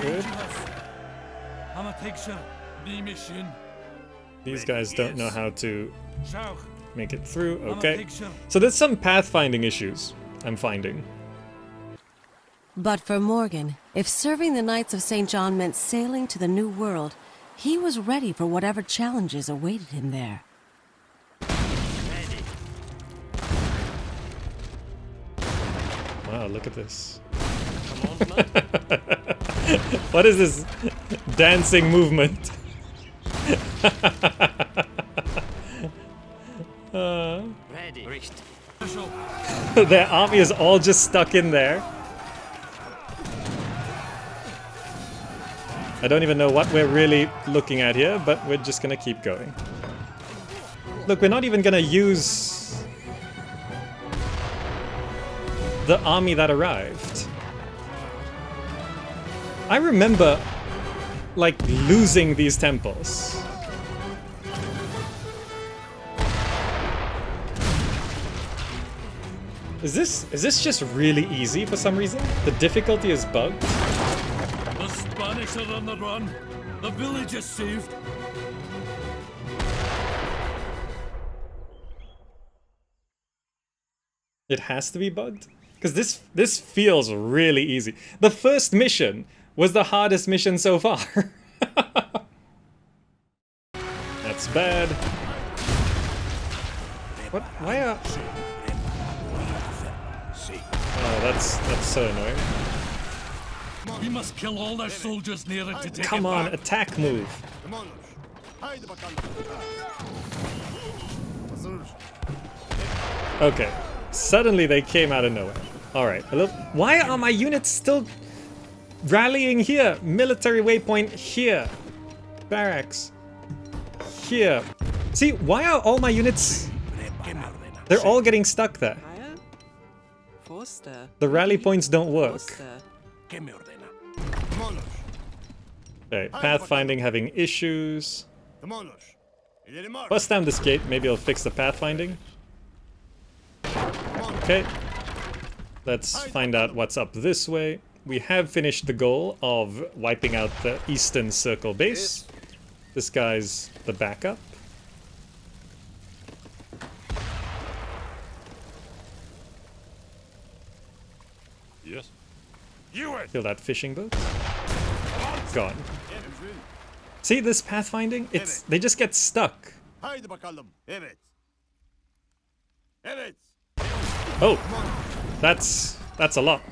Good. These guys don't know how to make it through. Okay. So there's some pathfinding issues I'm finding. But for Morgan, if serving the Knights of St. John meant sailing to the New World, he was ready for whatever challenges awaited him there. Wow, look at this. What is this dancing movement? Their army is all just stuck in there. I don't even know what we're really looking at here, but we're just gonna keep going. Look, we're not even gonna use the army that arrived. I remember, like, losing these temples. Is this just really easy for some reason? The difficulty is bugged? The Spanish are on the run. The village is saved. It has to be bugged? Because this feels really easy. The first mission was the hardest mission so far. That's bad. What? Why are... Oh, that's so annoying. We must kill all their soldiers near it to take Come it on, back. attack move. Okay. Suddenly they came out of nowhere. Alright. Why are my units still rallying here? Military waypoint here. Barracks. Here. See, why are all my units... They're all getting stuck there. The rally points don't work. Okay, pathfinding having issues. Bust down this gate, maybe I'll fix the pathfinding. Okay. Let's find out what's up this way. We have finished the goal of wiping out the Eastern Circle base. This guy's the backup. Yes. Kill that fishing boat. Gone. See this pathfinding? They just get stuck. Oh, that's a lot.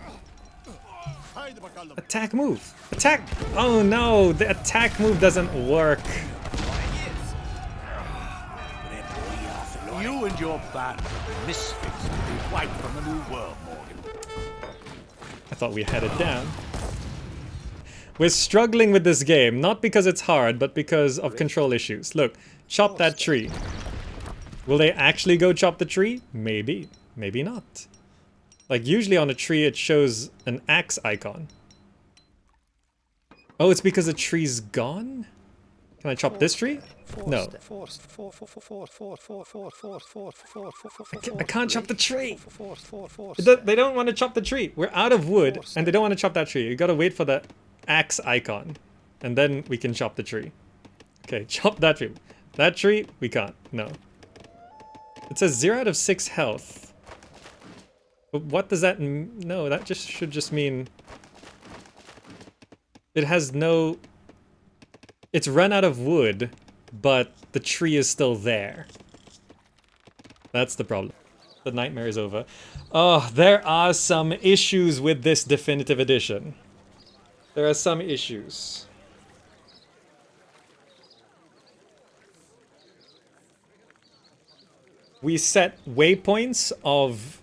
Attack move. Attack. Oh no, the attack move doesn't work. You and your band of misfits will be wiped from the New World, Morgan. I thought we had it down. We're struggling with this game, not because it's hard, but because of control issues. Look, chop that tree. Will they actually go chop the tree? Maybe. Maybe not. Like, usually on a tree it shows an axe icon. Oh, it's because the tree's gone? Can I chop this tree? No. I can't chop the tree! They don't want to chop the tree! We're out of wood, and they don't want to chop that tree. You gotta wait for the axe icon. And then we can chop the tree. Okay, chop that tree. That tree, we can't. No. It says 0 out of 6 health. But what does that mean? No, that should just mean... It has no... It's run out of wood, but the tree is still there. That's the problem. The nightmare is over. Oh, there are some issues with this definitive edition. There are some issues. We set waypoints of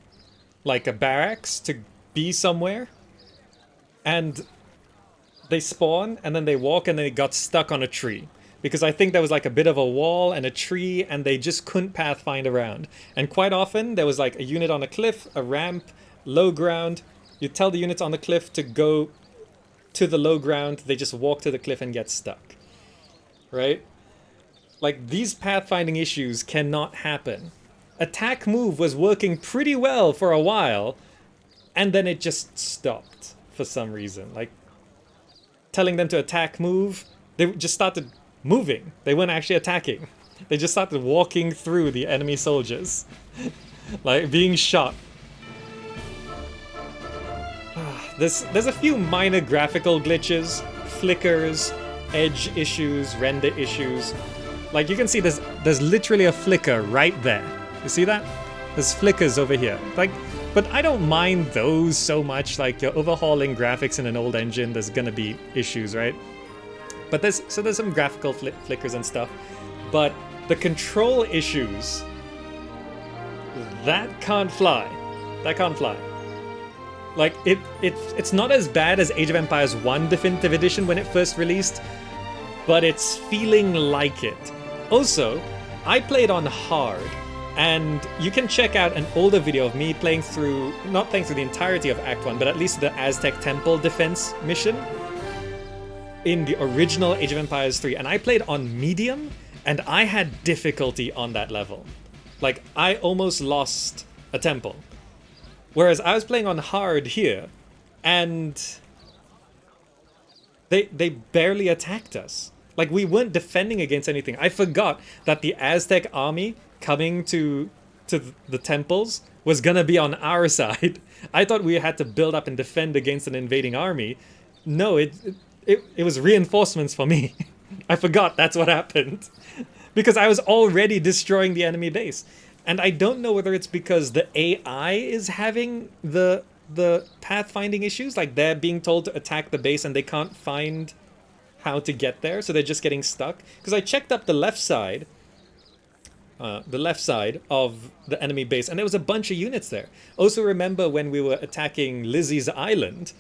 like a barracks to be somewhere, and they spawn and then they walk and they got stuck on a tree because I think there was like a bit of a wall and a tree and they just couldn't pathfind around. And quite often there was like a unit on a cliff, a ramp, low ground. You tell the units on the cliff to go to the low ground, they just walk to the cliff and get stuck, right? Like, these pathfinding issues cannot happen. Attack move was working pretty well for a while, and then it just stopped for some reason. Like, telling them to attack, move, they just started moving. They weren't actually attacking. They just started walking through the enemy soldiers, like being shot. There's a few minor graphical glitches, flickers, edge issues, render issues. Like you can see there's literally a flicker right there. You see that? There's flickers over here. Like, but I don't mind those so much. Like you're overhauling graphics in an old engine, there's gonna be issues, right? But there's some graphical flickers and stuff. But the control issues, that can't fly. That can't fly. Like it's not as bad as Age of Empires 1 Definitive Edition when it first released, but it's feeling like it. Also, I played on hard, and you can check out an older video of me playing through, not playing through the entirety of Act 1, but at least the Aztec Temple defense mission in the original Age of Empires 3, and I played on medium, and I had difficulty on that level. Like, I almost lost a temple. Whereas I was playing on hard here, and they barely attacked us. Like, we weren't defending against anything. I forgot that the Aztec army coming to the temples was gonna be on our side. I thought we had to build up and defend against an invading army. No, it was reinforcements for me. I forgot that's what happened. Because I was already destroying the enemy base. And I don't know whether it's because the AI is having the pathfinding issues, like they're being told to attack the base and they can't find how to get there, so they're just getting stuck. Because I checked up the left side of the enemy base, and there was a bunch of units there. Also remember when we were attacking Lizzie's island,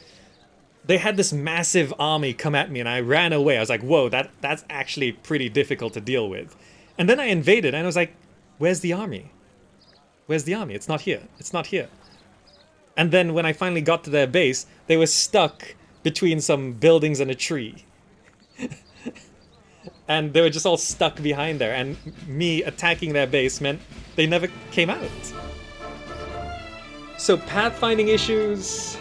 they had this massive army come at me and I ran away. I was like, whoa, that's actually pretty difficult to deal with. And then I invaded and I was like, where's the army? Where's the army? It's not here. It's not here. And then when I finally got to their base, they were stuck between some buildings and a tree. And they were just all stuck behind there. And me attacking their base meant they never came out. So pathfinding issues,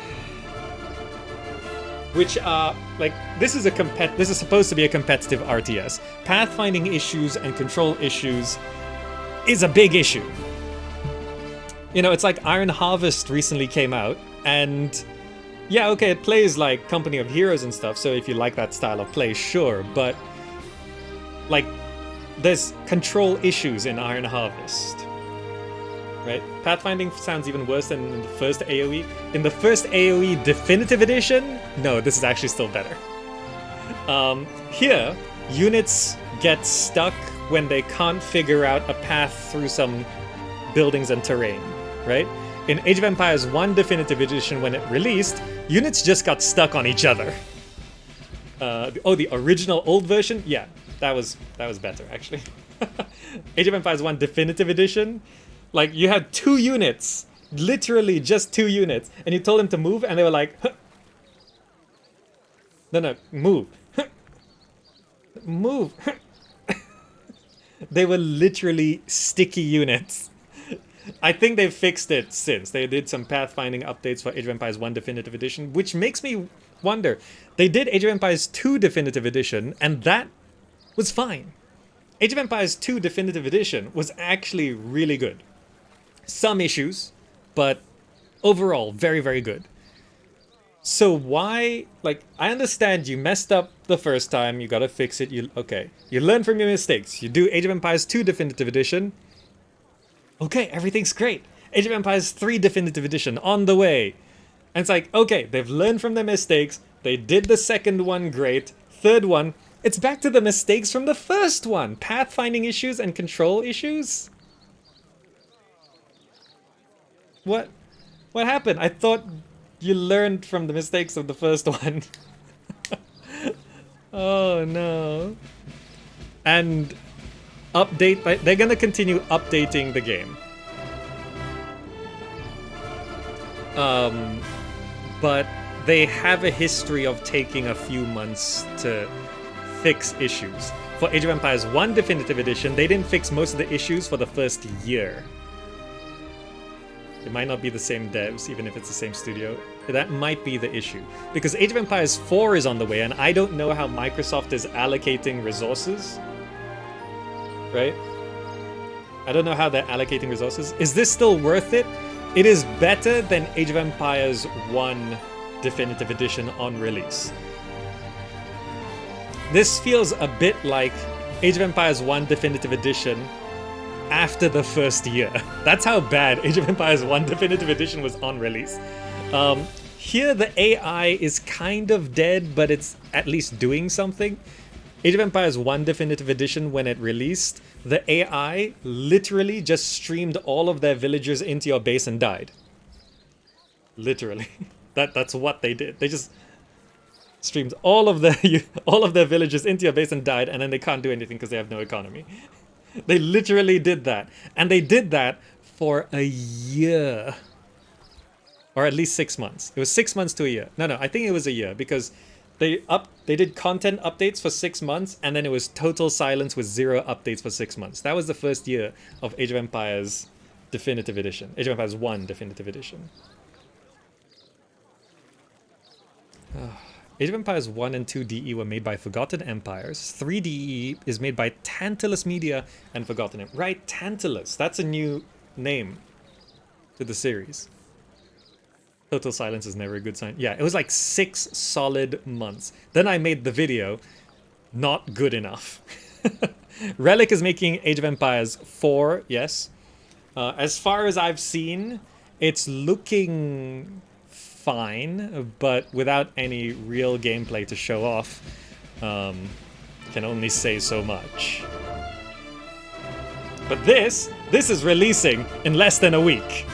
which are like, this is supposed to be a competitive RTS. Pathfinding issues and control issues is a big issue. You know, it's like Iron Harvest recently came out, and yeah, okay, it plays like Company of Heroes and stuff, so if you like that style of play, sure, but like, there's control issues in Iron Harvest, right? Pathfinding sounds even worse than in the first AoE. In the first AoE Definitive Edition, no, this is actually still better. Here, units get stuck when they can't figure out a path through some buildings and terrain, right? In Age of Empires 1 Definitive Edition, when it released, units just got stuck on each other. The original old version? Yeah, that was better, actually. Age of Empires 1 Definitive Edition, like, you had 2 units, literally just 2 units, and you told them to move, and they were like, huh. No, move. Move. They were literally sticky units. I think they've fixed it since. They did some pathfinding updates for Age of Empires 1 Definitive Edition, which makes me wonder. They did Age of Empires 2 Definitive Edition, and that was fine. Age of Empires 2 Definitive Edition was actually really good. Some issues, but overall, very, very good. So why, like, I understand you messed up the first time, you gotta fix it, you learn from your mistakes. You do Age of Empires 2 Definitive Edition, okay, everything's great. Age of Empires 3 Definitive Edition, on the way. And it's like, okay, they've learned from their mistakes, they did the second one great, third one, it's back to the mistakes from the first one. Pathfinding issues and control issues? What happened? I thought you learned from the mistakes of the first one. Oh no. And they're gonna continue updating the game. But they have a history of taking a few months to fix issues. For Age of Empires 1 Definitive Edition, they didn't fix most of the issues for the first year. It might not be the same devs, even if it's the same studio. That might be the issue. Because Age of Empires 4 is on the way, and I don't know how Microsoft is allocating resources. Right? I don't know how they're allocating resources. Is this still worth it? It is better than Age of Empires 1 Definitive Edition on release. This feels a bit like Age of Empires 1 Definitive Edition after the first year. That's how bad Age of Empires 1 Definitive Edition was on release. Here the AI is kind of dead, but it's at least doing something. Age of Empires 1 Definitive Edition, when it released, the AI literally just streamed all of their villagers into your base and died. Literally. That's what they did. They just streamed all of their villagers into your base and died, and then they can't do anything because they have no economy. They literally did that. And they did that for a year. Or at least 6 months. It was 6 months to a year. No, I think it was a year because they did content updates for 6 months, and then it was total silence with 0 updates for 6 months. That was the first year of Age of Empires Definitive Edition. Age of Empires 1 Definitive Edition. Age of Empires 1 and 2 DE were made by Forgotten Empires. 3 DE is made by Tantalus Media and Forgotten Empires. Right, Tantalus. That's a new name to the series. Total silence is never a good sign. Yeah, it was like 6 solid months. Then I made the video. Not good enough. Relic is making Age of Empires 4, yes. As far as I've seen, it's looking fine, but without any real gameplay to show off. Can only say so much. But this is releasing in less than a week.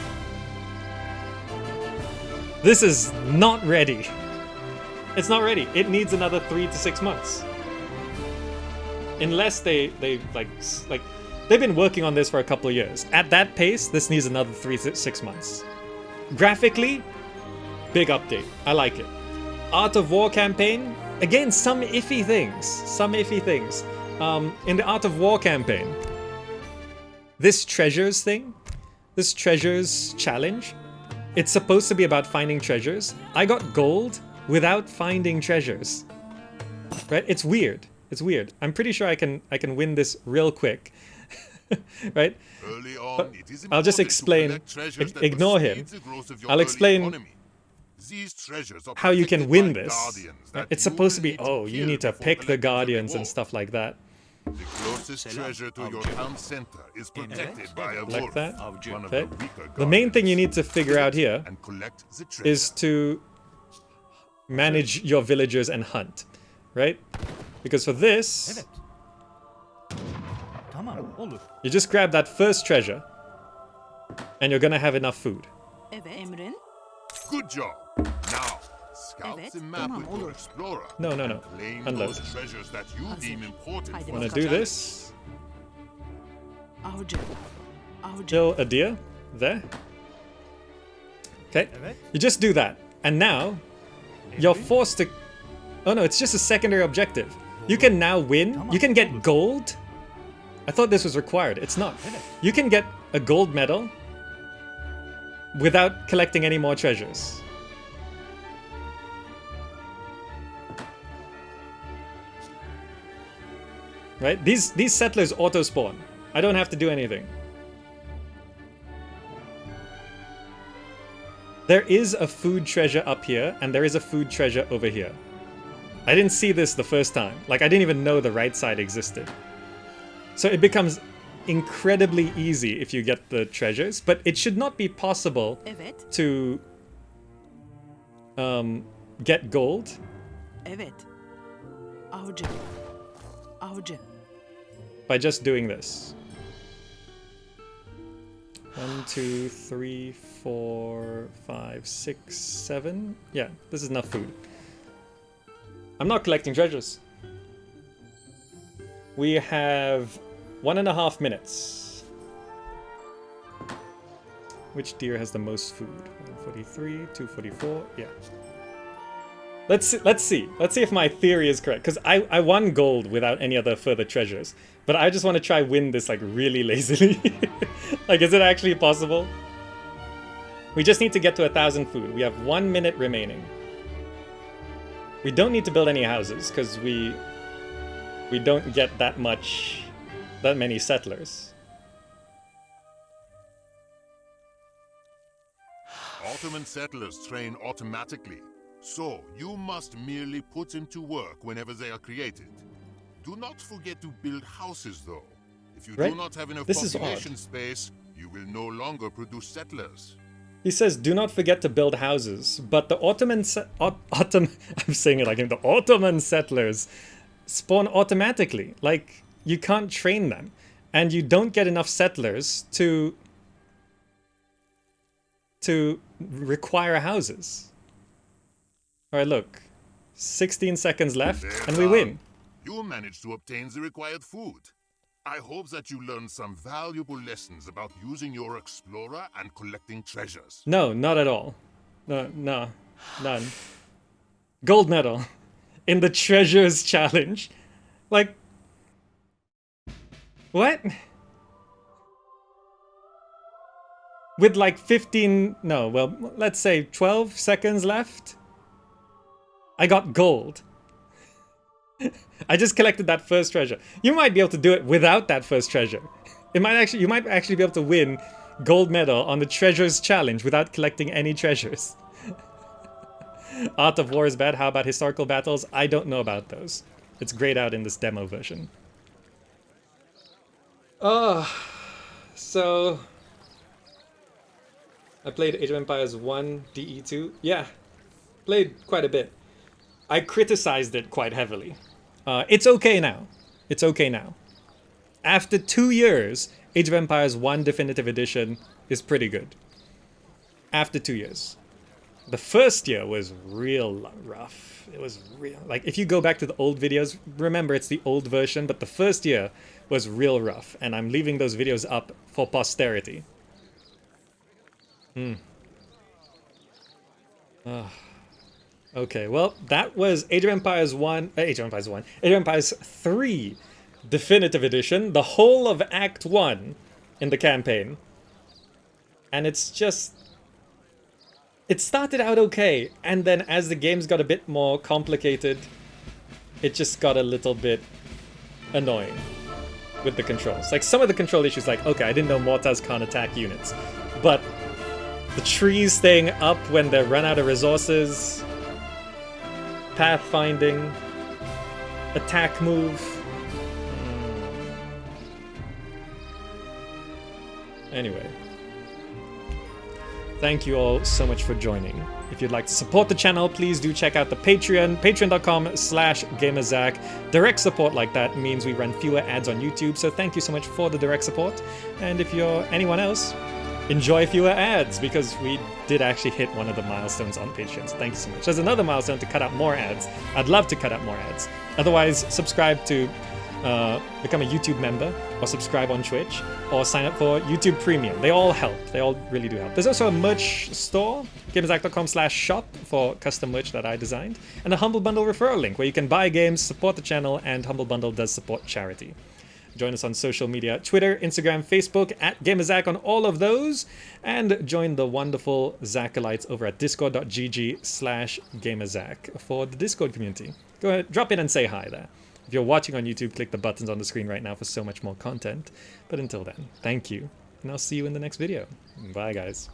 This is not ready. It's not ready. It needs another 3 to 6 months. Unless they like they've been working on this for a couple of years. At that pace, this needs another 3 to 6 months. Graphically, big update. I like it. Art of War campaign, again, some iffy things. In the Art of War campaign, this treasures thing, this treasures challenge, it's supposed to be about finding treasures. I got gold without finding treasures. Right? It's weird. I'm pretty sure I can win this real quick. Right? Early on, it is I'll just important to explain. collect treasures that Ignore will him. speed the growth of your I'll early explain economy. These treasures are how you can protected win by this. guardians that It's you supposed to will be, need oh, you kill need to before pick the collecting guardians and reward. stuff like that. The closest treasure to your town center is protected by a Like wolf, that. one of Okay. the weaker The main thing you guardians. need to figure out here And collect the treasure. is to manage your villagers and hunt, right? Because for this, Evet. Tamam, olur. you just grab that first treasure, and you're gonna have enough food. Evet. Emrin. Good job. Now, scout Evet, the map tamam, with your olur. explorer. No. Claim Unload. those treasures that you deem important Haydi for Wanna the do challenge. this? Avcı. Avcı. Kill a deer there. Okay, Evet. you just do that, and now you're forced to. Oh no, it's just a secondary objective. You can now win. You can get gold. I thought this was required. It's not. You can get a gold medal without collecting any more treasures. Right? These settlers auto spawn. I don't have to do anything. There is a food treasure up here, and there is a food treasure over here. I didn't see this the first time. Like, I didn't even know the right side existed. So it becomes incredibly easy if you get the treasures, but it should not be possible Evet. to get gold Evet. Avcı. Avcı. by just doing this. 1, 2, 3, 4, 5, 6, 7. Yeah, this is enough food. I'm not collecting treasures. We have 1.5 minutes. Which deer has the most food? 143, 244. Yeah. Let's see if my theory is correct. Because I won gold without any other further treasures. But I just want to try win this like really lazily. Like, is it actually possible? We just need to get to 1,000 food. We have 1 minute remaining. We don't need to build any houses because we don't get that many settlers. Ottoman settlers train automatically, so you must merely put them to work whenever they are created. Do not forget to build houses, though. If you do not have enough population space, you will no longer produce settlers. He says, do not forget to build houses, but the I'm saying it like him, the Ottoman settlers spawn automatically. Like, you can't train them. And you don't get enough settlers to require houses. Alright, look. 16 seconds left, and we win. You managed to obtain the required food. I hope that you learned some valuable lessons about using your explorer and collecting treasures. No, not at all. No, none. Gold medal in the treasures challenge. Like, what? With like 15, no, well, let's say 12 seconds left. I got gold. I just collected that first treasure. You might be able to do it without that first treasure. You might actually be able to win gold medal on the treasures challenge without collecting any treasures. Art of War is bad. How about historical battles? I don't know about those. It's grayed out in this demo version. Oh, so I played Age of Empires 1 DE2. Yeah, played quite a bit. I criticized it quite heavily. It's okay now. It's okay now. After 2 years, Age of Empires 1 Definitive Edition is pretty good. After 2 years. The first year was real rough. It was real. Like, if you go back to the old videos, remember it's the old version, but the first year was real rough. And I'm leaving those videos up for posterity. Okay, well, that was Age of Empires 3 Definitive Edition, the whole of Act 1 in the campaign. And it's just... It started out okay, and then as the games got a bit more complicated, it just got a little bit annoying with the controls. Like, some of the control issues, like, okay, I didn't know mortars can't attack units, but the trees staying up when they run out of resources... Pathfinding, attack move. Anyway, thank you all so much for joining. If you'd like to support the channel, please do check out the Patreon, patreon.com/gamerzach. Direct support like that means we run fewer ads on YouTube, so thank you so much for the direct support. And if you're anyone else, enjoy fewer ads, because we did actually hit one of the milestones on Patreon, so thank you so much. There's another milestone to cut out more ads. I'd love to cut out more ads. Otherwise, subscribe to become a YouTube member, or subscribe on Twitch, or sign up for YouTube Premium. They all help. They all really do help. There's also a merch store, gamerzach.com/shop, for custom merch that I designed, and a Humble Bundle referral link where you can buy games, support the channel, and Humble Bundle does support charity. Join us on social media, Twitter, Instagram, Facebook, @GamerZach on all of those. And join the wonderful Zachalites over at discord.gg/GamerZach for the Discord community. Go ahead, drop in and say hi there. If you're watching on YouTube, click the buttons on the screen right now for so much more content. But until then, thank you, and I'll see you in the next video. Bye, guys.